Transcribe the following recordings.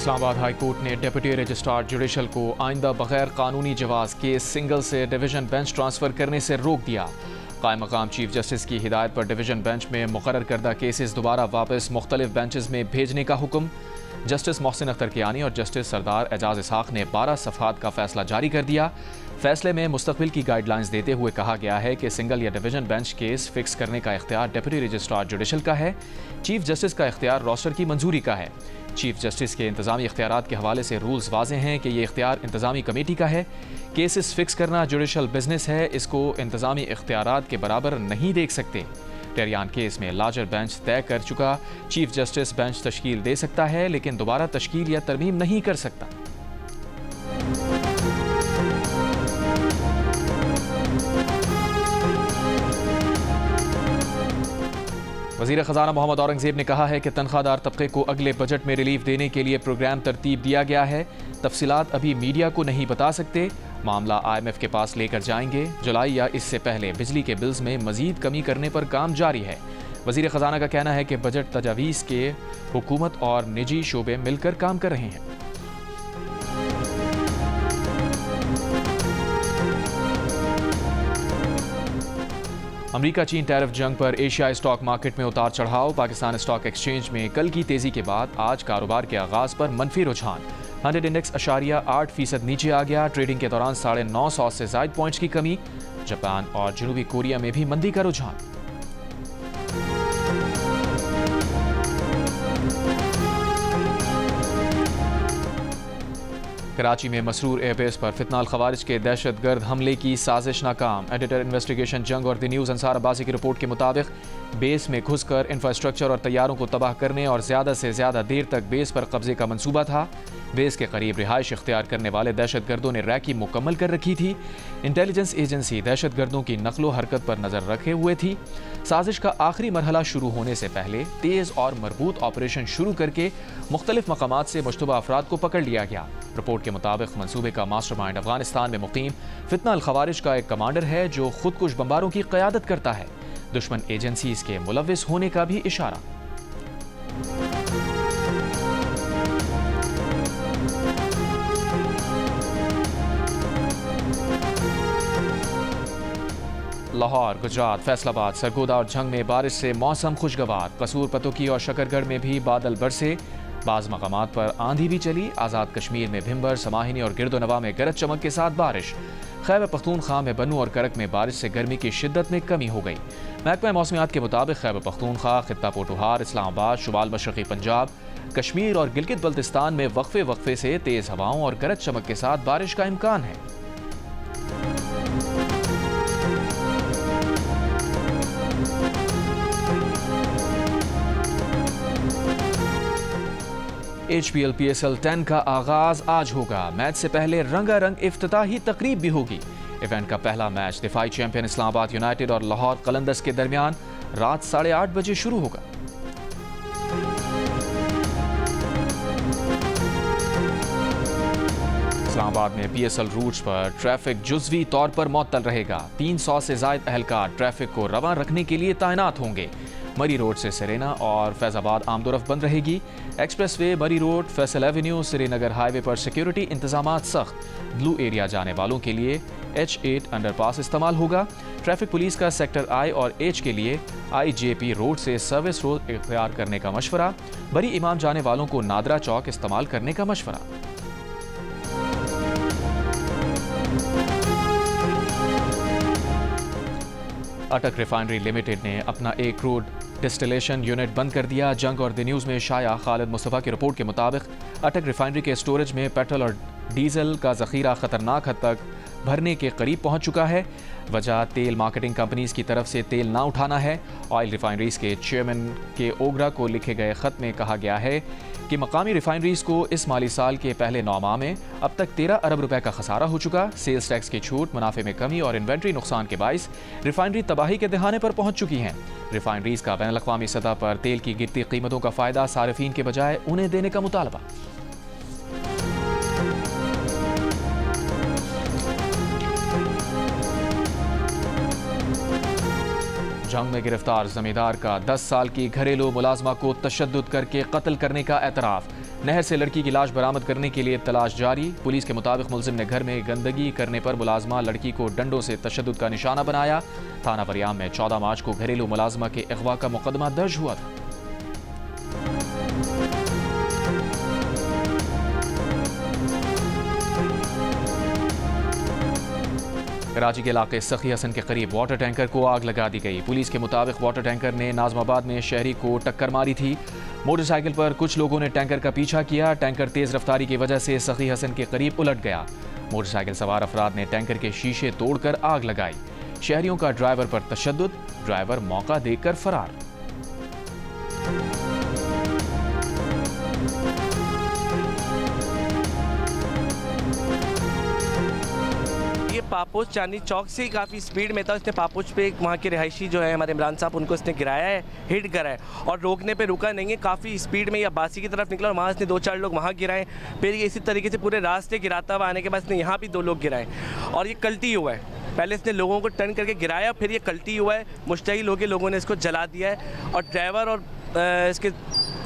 Islamabad high court ने deputy registrar judicial को आइंदा बगैर कानूनी जवाज़ केस सिंगल से डिवीज़न बेंच ट्रांसफ़र करने से रोक दिया। कायम मकाम चीफ जस्टिस की हिदायत पर डिवीज़न बेंच में मुकर्रर करदा केसेस दोबारा वापस मुख्तलिफ बेंचेस में भेजने का हुक्म। जस्टिस मोहसिन अख्तर कियानी और जस्टिस सरदार एजाज इसहाक ने 12 सफ़हात का फैसला जारी कर दिया। फैसले में मुस्तकबिल की गाइडलाइंस देते हुए कहा गया है कि सिंगल या डिवीज़न बेंच केस फिक्स करने का इख्तियार डिप्टी रजिस्ट्रार जुडिशल का है। चीफ जस्टिस का इख्तियार रोस्टर की मंजूरी का है। चीफ जस्टिस के इंतजामी इख्तियारात के हवाले से रूल्स वाज़े हैं कि ये इख्तियार इंतजामी कमेटी का है। केसेस फिक्स करना जुडिशल बिजनेस है, इसको इंतजामी इख्तियारात के बराबर नहीं देख सकते। टेरियान केस में लार्जर बेंच तय कर चुका चीफ जस्टिस बेंच तश्कील दे सकता है, लेकिन दोबारा तश्कील या तरमीम नहीं कर सकता। वज़ीर ख़ज़ाना मोहम्मद औरंगज़ेब ने कहा है कि तनख्वाहदार तबके को अगले बजट में रिलीफ देने के लिए प्रोग्राम तरतीब दिया गया है। तफसीलात अभी मीडिया को नहीं बता सकते। मामला IMF के पास लेकर जाएंगे। जुलाई या इससे पहले बिजली के बिल्स में मजीद कमी करने पर काम जारी है। वज़ीर ख़ज़ाना का कहना है कि बजट तजावीज़ के हुकूमत और निजी शोबे मिलकर काम कर रहे हैं। अमेरिका चीन टैरिफ जंग पर एशियाई स्टॉक मार्केट में उतार चढ़ाव। पाकिस्तान स्टॉक एक्सचेंज में कल की तेजी के बाद आज कारोबार के आगाज पर मनफी रुझान। 100 इंडेक्स 8% नीचे आ गया। ट्रेडिंग के दौरान 950 से ज़ायद पॉइंट्स की कमी। जापान और जनूबी कोरिया में भी मंदी का रुझान। कराची में मसरूर एयरबेस पर फितनाल खवारिज के दहशतगर्द हमले की साजिश नाकाम। एडिटर इन्वेस्टिगेशन जंग और द न्यूज़ अंसार अब्बासी की रिपोर्ट के मुताबिक बेस में घुसकर इंफ्रास्ट्रक्चर और तैयारों को तबाह करने और ज़्यादा से ज़्यादा देर तक बेस पर कब्जे का मंसूबा था। बेस के करीब रिहाइश इख्तियार करने वाले दहशतगर्दों ने रैकी मुकम्मल कर रखी थी। इंटेलिजेंस एजेंसी दहशतगर्दों की नकलो हरकत पर नज़र रखे हुए थी। साजिश का आखिरी मरहला शुरू होने से पहले तेज़ और मरबूत ऑपरेशन शुरू करके मुख्तलिफ मकामात से मुश्तबा अफराद को पकड़ लिया गया। रिपोर्ट के मुताबिक मंसूबे का मास्टरमाइंड अफगानिस्तान में मुकीम फितनाल खवारिज का एक कमांडर है जो खुदकुश बम्बारों की क़यादत करता है। दुश्मन एजेंसीज के मुलव्विस होने का भी इशारा। लाहौर, गुजरात, फैसलाबाद, सरगोदा और झंग में बारिश से मौसम खुशगवार। कसूर, पतोकी और शकरगढ़ में भी बादल बरसे। बाज़ मकामात पर आंधी भी चली। आज़ाद कश्मीर में भिम्बर, समाहिनी और गिरदोनवा में गरज चमक के साथ बारिश। खैबर पख्तूनख्वा में बनू और करक में बारिश से गर्मी की शिद्दत में कमी हो गई। महकमा मौसमियात के मुताबिक खैबर पख्तूनख्वा, खित्ता पोटोहार, इस्लामाबाद, शुमाल मशरक़ी पंजाब, कश्मीर और गिलगित बल्तिस्तान में वक्फे वक्फे से तेज़ हवाओं और गरज चमक के साथ बारिश का इम्कान है। HPL PSL 10 का आगाज आज होगा। मैच से पहले रंगारंग इफ्तिताही तकरीब भी होगी। इवेंट का पहला मैच दिफाई चैंपियन इस्लामाबाद यूनाइटेड और लाहौर कलंदर्स के दरमियान रात 8:30 बजे शुरू होगा। इस्लामाबाद में PSL रूट्स पर ट्रैफिक जुज़वी तौर पर मुअत्तल रहेगा। 300 से ज़ायद अहलकार ट्रैफिक को रवां रखने के लिए तैनात होंगे। मरी रोड से सिरेना और फैज़ाबाद आमदोरफ्त बंद रहेगी। एक्सप्रेस वे, मरी road, Faisal Avenue, Srinagar highway पर सिक्योरिटी इंतजामात सख्त। ब्लू एरिया जाने वालों के लिए H8 अंडरपास इस्तेमाल होगा। ट्रैफिक पुलिस का सेक्टर I और H के लिए IJP रोड से सर्विस रोड इख्तियार करने का मशवरा। बरी इमाम जाने वालों को नादरा चौक इस्तेमाल करने का मशवरा। अटक रिफाइनरी लिमिटेड ने अपना एक क्रूड डिस्टिलेशन यूनिट बंद कर दिया। जंग और द न्यूज़ में शाया खालिद मुस्तफ़ा की रिपोर्ट के मुताबिक अटक रिफाइनरी के स्टोरेज में पेट्रोल और डीजल का ज़ख़ीरा ख़तरनाक हद तक भरने के करीब पहुंच चुका है। वजह तेल मार्केटिंग कंपनीज़ की तरफ से तेल ना उठाना है। ऑयल रिफाइनरीज़ के चेयरमैन के ओगरा को लिखे गए ख़त में कहा गया है कि मकामी रिफाइनरीज़ को इस माली साल के पहले 9 माह में अब तक 13 अरब रुपए का खसारा हो चुका। सेल्स टैक्स की छूट, मुनाफे में कमी और इन्वेंट्री नुकसान के बाइस रिफाइनरी तबाही के दहाने पर पहुंच चुकी हैं। रिफाइनरीज़ का बैनुल-अक़वामी सतह पर तेल की गिरती कीमतों का फ़ायदा सारिफीन के बजाय उन्हें देने का मुतालबा। जंग में गिरफ्तार जमींदार का 10 साल की घरेलू मुलाजमा को तशद्दुद करके कत्ल करने का एतराफ़। नहर से लड़की की लाश बरामद करने के लिए तलाश जारी। पुलिस के मुताबिक मुलजिम ने घर में गंदगी करने पर मुलाजमा लड़की को डंडों से तशद्दुद का निशाना बनाया। थाना बरियाम में 14 मार्च को घरेलू मुलाजमा के अगवा का मुकदमा दर्ज हुआ था। कराची के इलाके सखी हसन के करीब वाटर टैंकर को आग लगा दी गई। पुलिस के मुताबिक वाटर टैंकर ने नाजमाबाद में शहरी को टक्कर मारी थी। मोटरसाइकिल पर कुछ लोगों ने टैंकर का पीछा किया। टैंकर तेज रफ्तारी की वजह से सखी हसन के करीब उलट गया। मोटरसाइकिल सवार अफराद ने टैंकर के शीशे तोड़कर आग लगाई। शहरियों का ड्राइवर पर तशद्दुद, ड्राइवर मौका देकर फरार। पापोच चांदनी चौक से काफ़ी स्पीड में था। उसने पापोच पे वहाँ के रिहायशी जो है हमारे इमरान साहब, उनको उसने गिराया है, हिट करा है और रोकने पे रुका नहीं है। काफ़ी स्पीड में ये अब्बासी की तरफ निकला और वहाँ से 2-4 लोग वहाँ गिराए। फिर ये इसी तरीके से पूरे रास्ते गिराता हुआ आने के बाद इसने यहाँ भी 2 लोग गिराए और ये कल्टी हुआ है। पहले इसने लोगों को टर्न करके गिराया, फिर ये कल्टी हुआ है। मुश्तहिल होकर लोगों ने इसको जला दिया है और ड्राइवर और इसके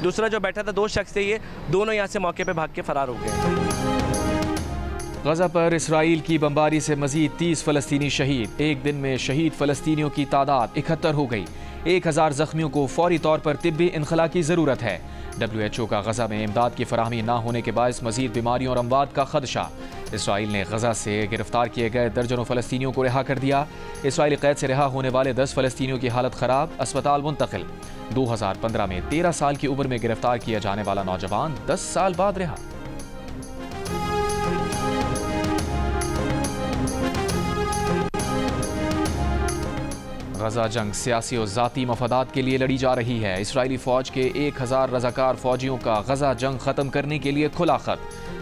दूसरा जो बैठा था 2 शख्स थे, ये दोनों यहाँ से मौके पर भाग के फरार हो गए। गजा पर इसराइल की बमबारी से मजीद 30 फ़लस्तीनी शहीद। एक दिन में शहीद फ़लस्तीनियों की तादाद 71 हो गई। 1000 जख्मियों को फौरी तौर पर तिब्बी इनखला की ज़रूरत है। WHO का गजा में इमदाद की फराहमी न होने के बायस मजीद बीमारियों और अमवात का खदशा। इसराइल ने गजा से गिरफ्तार किए गए दर्जनों फ़लस्तीनियों को रिहा कर दिया। इसराइली कैद से रिहा होने वाले 10 फ़लस्तीनियों की हालत ख़राब, अस्पताल मुंतकिल। 2015 में 13 साल की उम्र में गिरफ्तार किया जाने वाला नौजवान 10 साल बाद रिहा। गजा जंग सियासी और ज़ाती मफादात के लिए लड़ी जा रही है। इसराइली फ़ौज के 1000 रज़ाकार फ़ौजियों का गजा जंग ख़त्म करने के लिए खुला ख़त।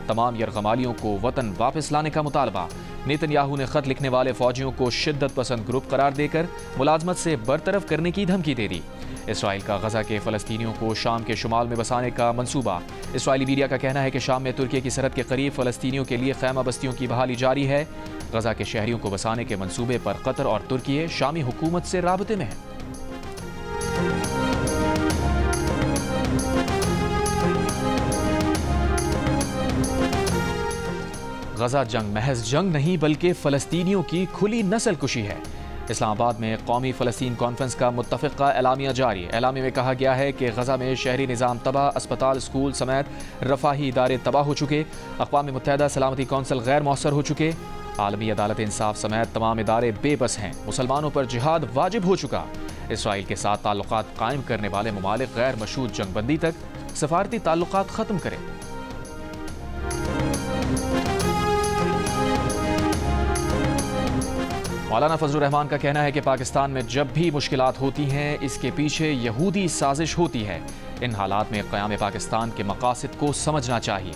तमाम यरगमालियों को वतन वापस लाने का मुतालबा। नेतन्याहू ने ख़त लिखने वाले फ़ौजियों को शिद्दत पसंद ग्रुप करार देकर मुलाजमत से बरतरफ करने की धमकी दे दी। इसराइल का गजा के फ़लस्तीनियों को शाम के शुमाल में बसाने का मंसूबा। इसराइली मीडिया का कहना है कि शाम में तुर्की की सरहद के करीब फ़लस्तीनियों के लिए खैमा बस्तियों की बहाली जारी है। गजा के शहरियों को बसाने के मंसूबे पर कतर और तुर्की शामी हुकूमत से राबते में है। गजा जंग महज जंग नहीं बल्कि फ़लस्तीनियों की खुली नस्ल कुशी है। इस्लामाबाद में कौमी फ़लस्तीन कॉन्फ्रेंस का मुत्तफ़िक़ा एलामिया जारी। एलामिया में कहा गया है कि गजा में शहरी निज़ाम तबाह, अस्पताल, स्कूल समेत रफ़ाही इदारे तबाह हो चुके। अक़वाम मुत्तहिदा सलामती कौंसिल गैर मौसर हो चुके। आलमी अदालत इंसाफ समेत तमाम इदारे बेबस हैं। मुसलमानों पर जिहाद वाजिब हो चुका। इसराइल के साथ ताल्लुकात कायम करने वाले ममालिक गैर मशरूत जंगबंदी तक सफारती ताल्लुकात ख़त्म करें। मौलाना फजलुर रहमान का कहना है कि पाकिस्तान में जब भी मुश्किलात होती हैं, इसके पीछे यहूदी साजिश होती है। इन हालात में क़याम पाकिस्तान के मकासद को समझना चाहिए।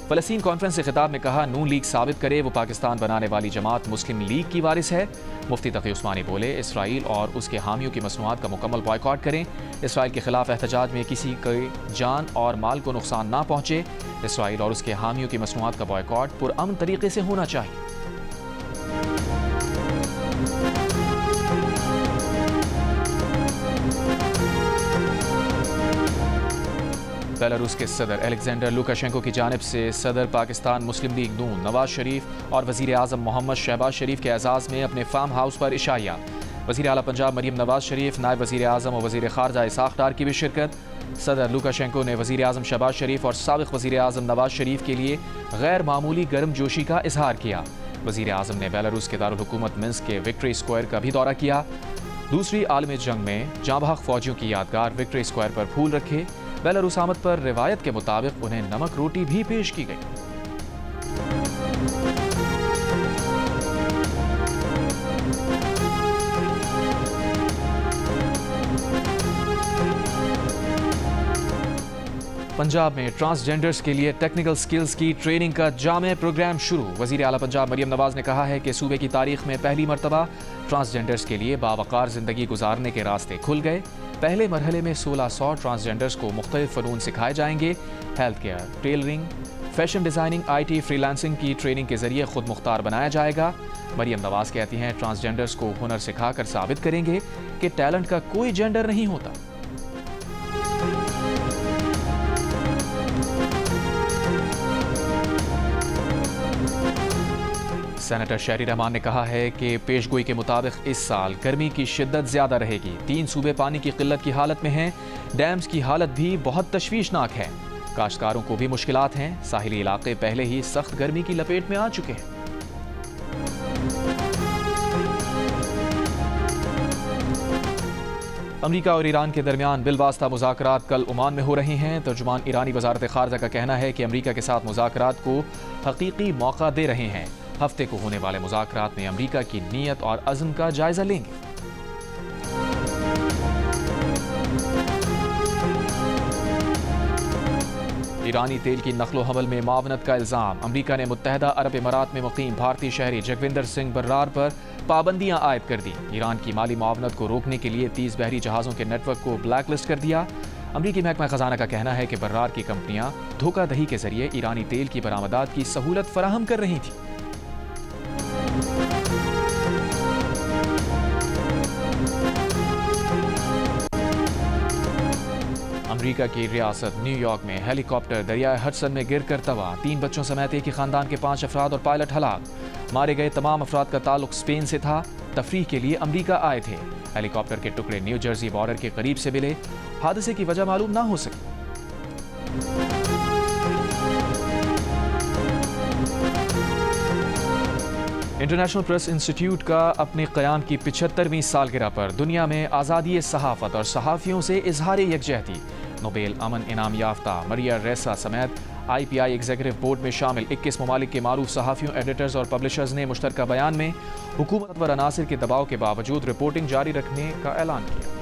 फ़लस्तीन कॉन्फ्रेंस से खिताब में कहा, नून लीग साबित करे वो पाकिस्तान बनाने वाली जमात मुस्लिम लीग की वारिस है। मुफ्ती तकी उस्मानी बोले, इसराइल और उसके हामियों की मसनूआत का मुकम्मल बॉयकॉट करें। इसराइल के खिलाफ एहतजाज में किसी के जान और माल को नुकसान ना पहुँचे। इसराइल और उसके हामियों की मसनूआत का बॉयकॉट पुरअमन तरीके से होना चाहिए। बेलारूस के सदर अलेक्जेंडर लुकाशेंको की जानिब से सदर पाकिस्तान मुस्लिम लीग नून नवाज शरीफ और वज़ीर आज़म मोहम्मद शहबाज शरीफ के एजाज़ में अपने फार्म हाउस पर इशाया। वज़ीर आला पंजाब मरीम नवाज शरीफ, नायब वज़ीर आज़म और वज़ीर ख़ारजा इसाक़ डार की भी शिरकत। सदर लुकाशेंको ने वज़ीर आज़म शहबाज शरीफ और साबिक़ वज़ीर आज़म नवाज शरीफ के लिए गैर मामूली गर्मजोशी का इजहार किया। वज़ीर आज़म ने बेलारूस के दारुल हुकूमत मिन्स्क के विक्ट्री स्क्वायर का भी दौरा किया। दूसरी आलमी जंग में जाँबाग फ़ौजियों की यादगार विक्ट्री स्क्वायर पर फूल रखे। बेलारूस आमद पर रिवायत के मुताबिक उन्हें नमक रोटी भी पेश की गई। पंजाब में ट्रांसजेंडर्स के लिए टेक्निकल स्किल्स की ट्रेनिंग का जामे प्रोग्राम शुरू। वज़ीर आला पंजाब मरीम नवाज ने कहा है कि सूबे की तारीख में पहली मरतबा ट्रांसजेंडर्स के लिए बावकार ज़िंदगी गुजारने के रास्ते खुल गए। पहले मरहले में 1600 ट्रांसजेंडर्स को मुख्तलिफ फ़नून सिखाए जाएंगे। Health care, tailoring, fashion designing, IT, freelancing की ट्रेनिंग के ज़रिए खुद मुख्तार बनाया जाएगा। मरीम नवाज कहती हैं, ट्रांसजेंडर्स को हुनर सिखाकर साबित करेंगे कि टैलेंट का कोई जेंडर नहीं होता। सेनेटर शहरी रहमान ने कहा है कि पेशगोई के मुताबिक इस साल गर्मी की शिद्दत ज़्यादा रहेगी। 3 सूबे पानी की किल्लत की हालत में हैं। डैम्स की हालत भी बहुत तशवीशनाक है। काश्तकारों को भी मुश्किलात हैं। साहिली इलाके पहले ही सख्त गर्मी की लपेट में आ चुके हैं। अमरीका और ईरान के दरमियान बिलवास्ता मुज़ाकरात कल ओमान में हो रहे हैं। तर्जुमान ईरानी वज़ारत ख़ारजा का कहना है कि अमरीका के साथ मुज़ाकरात को हकीकी मौका दे रहे हैं। हफ्ते को होने वाले मुज़ाकरात में अमरीका की नीयत और अज़्म का जायजा लेंगे। ईरानी तेल की नकलो हमल में मावनत का इल्ज़ाम। अमरीका ने मुत्तहदा अरब इमारात में मुकीम भारतीय शहरी जगविंदर सिंह बर्रार पर पाबंदियां आयद कर दी। ईरान की माली मावनत को रोकने के लिए 30 बहरी जहाज़ों के नेटवर्क को ब्लैक लिस्ट कर दिया। अमरीकी महकमा खजाना का कहना है कि बर्रार की कंपनियां धोखाधड़ी के जरिए ईरानी तेल की बरामदात की सहूलत फराहम कर रही थी। अमरीका की रियासत न्यूयॉर्क में हेलीकॉप्टर दरियाए हडसन में गिरकर तबाह। 3 बच्चों समेत एक ही खानदान के 5 अफराद और पायलट हलाक। मारे गए तमाम अफराद का ताल्लुक स्पेन से था। तफरीह के लिए अमरीका आए थे। हेलीकॉप्टर के टुकड़े न्यू जर्सी बॉर्डर के करीब से मिले। हादसे की वजह मालूम ना हो सकी। इंटरनेशनल प्रेस इंस्टीट्यूट का अपने क़याम की 75वीं सालगिरह पर दुनिया में आज़ादी सहाफ़त और सहाफ़ियों से इजहार यकजहती। नोबेल अमन इनाम याफ्ता मरिया रेसा समेत IPI एग्जीक्यूटिव बोर्ड में शामिल 21 ममालिक के मारूफ सहाफ़ियों, एडिटर्स और पब्लिशर्स ने मुश्तरका बयान में हुकूमत पर अनासिर के दबाव के बावजूद रिपोर्टिंग जारी रखने का ऐलान किया।